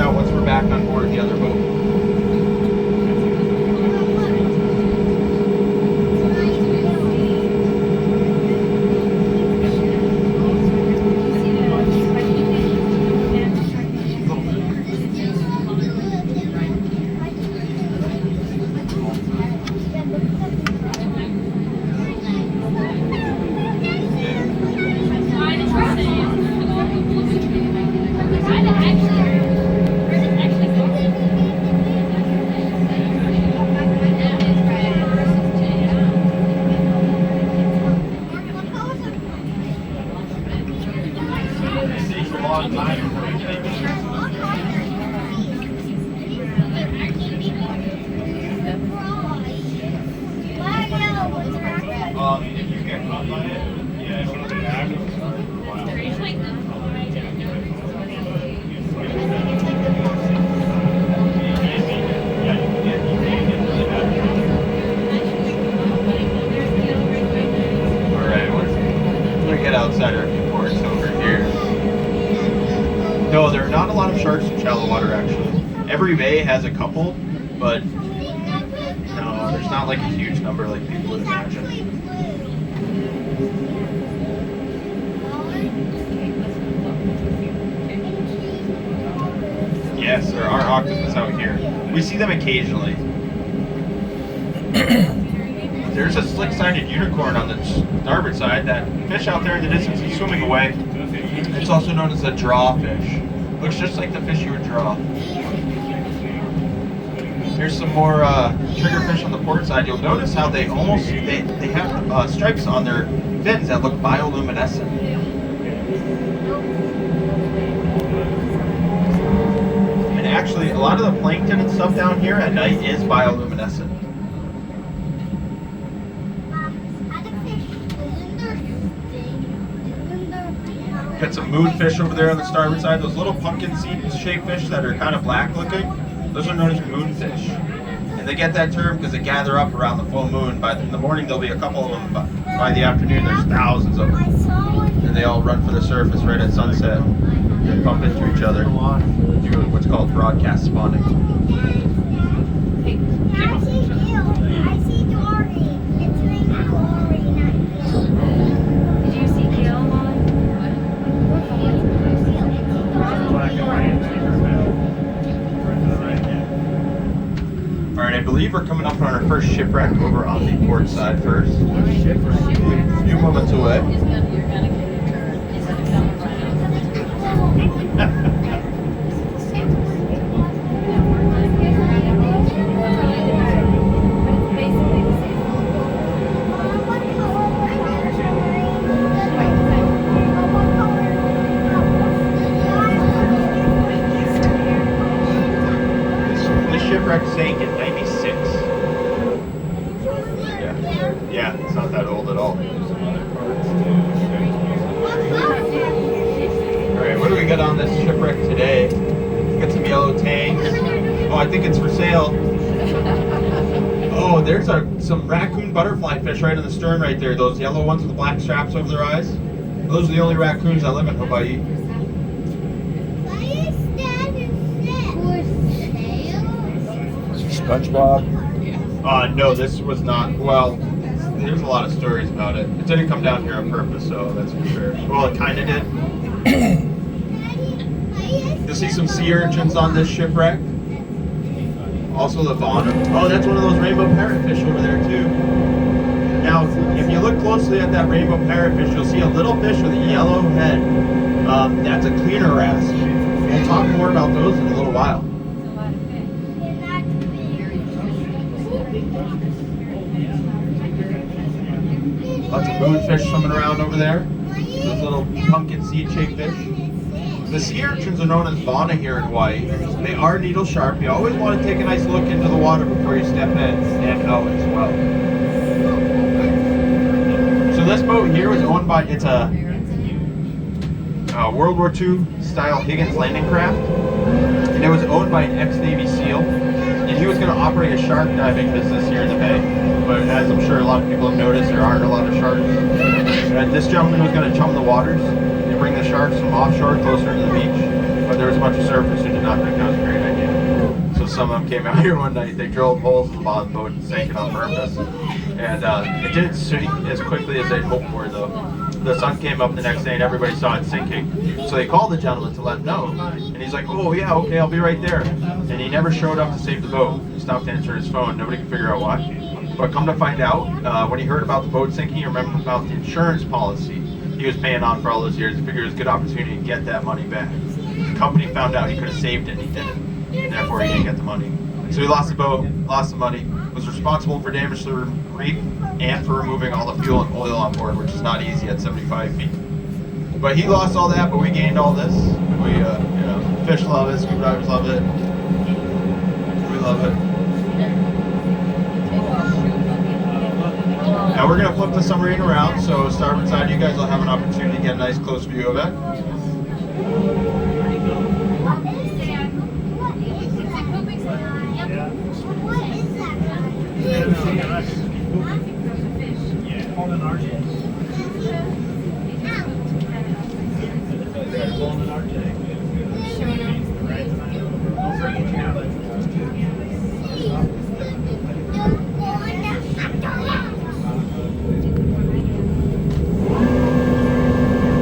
out once we're back on board the other boat. Outside our viewports over here. No, there are not a lot of sharks in shallow water actually. Every bay has a couple, but no, there's not like a huge number like people would imagine. Yes, there are octopus out here. We see them occasionally. There's a slick-sided unicorn on the starboard side. That fish out there in the distance is swimming away. It's also known as a draw fish. Looks just like the fish you would draw. Here's some more triggerfish on the port side. You'll notice how they have stripes on their fins that look bioluminescent. And actually, a lot of the plankton and stuff down here at night is bioluminescent. Got some moonfish over there on the starboard side. Those little pumpkin seed-shaped fish that are kind of black looking, those are known as moonfish. And they get that term because they gather up around the full moon. In the morning there'll be a couple of them, but by the afternoon there's thousands of them. And they all run for the surface right at sunset. They bump into each other. Do what's called broadcast spawning. Alright, I believe we're coming up on our first shipwreck over on the port side first. A few moments away. Sank in 96. Yeah, it's not that old at all. Alright, what do we got on this shipwreck today? We got some yellow tanks. Oh, I think it's for sale. Oh, there's some raccoon butterfly fish right in the stern right there. Those yellow ones with the black straps over their eyes. Those are the only raccoons that live in Hawaii. SpongeBob? No, this was not. Well, there's a lot of stories about it. It didn't come down here on purpose, so that's for sure. Well, it kind of did. You'll see some sea urchins on this shipwreck. Also the fauna. Oh, that's one of those rainbow parrotfish over there too. Now, if you look closely at that rainbow parrotfish, you'll see a little fish with a yellow head. That's a cleaner wrasse. We'll talk more about those in a little while. Lots of moonfish swimming around over there. Those little pumpkin seed-shaped fish. The sea urchins are known as fauna here in Hawaii. They are needle sharp. You always want to take a nice look into the water before you step in and out as well. So this boat here was owned by, it's a World War II style Higgins landing craft. And it was owned by an ex-Navy SEAL. And he was going to operate a shark diving business here in the bay. But as I'm sure a lot of people have noticed, there aren't a lot of sharks. And this gentleman was going to chum the waters and bring the sharks from offshore closer to the beach. But there was a bunch of surfers who did not think that was some of them came out here one night. They drilled holes in the bottom of the boat and sank it on purpose. And it didn't sink as quickly as they'd hoped for, though. The sun came up the next day and everybody saw it sinking. So they called the gentleman to let him know. And he's like, oh yeah, okay, I'll be right there. And he never showed up to save the boat. He stopped answering his phone. Nobody could figure out why. But come to find out, when he heard about the boat sinking, he remembered about the insurance policy he was paying on for all those years. He figured it was a good opportunity to get that money back. The company found out he could have saved it and he didn't. And therefore he didn't get the money. So he lost the boat, lost the money, was responsible for damage to the reef and for removing all the fuel and oil on board, which is not easy at 75 feet. But he lost all that, but we gained all this. We, fish love it, scuba divers love it. We love it. Now we're gonna flip the submarine around, so starboard side, you guys will have an opportunity to get a nice close view of it. Yeah.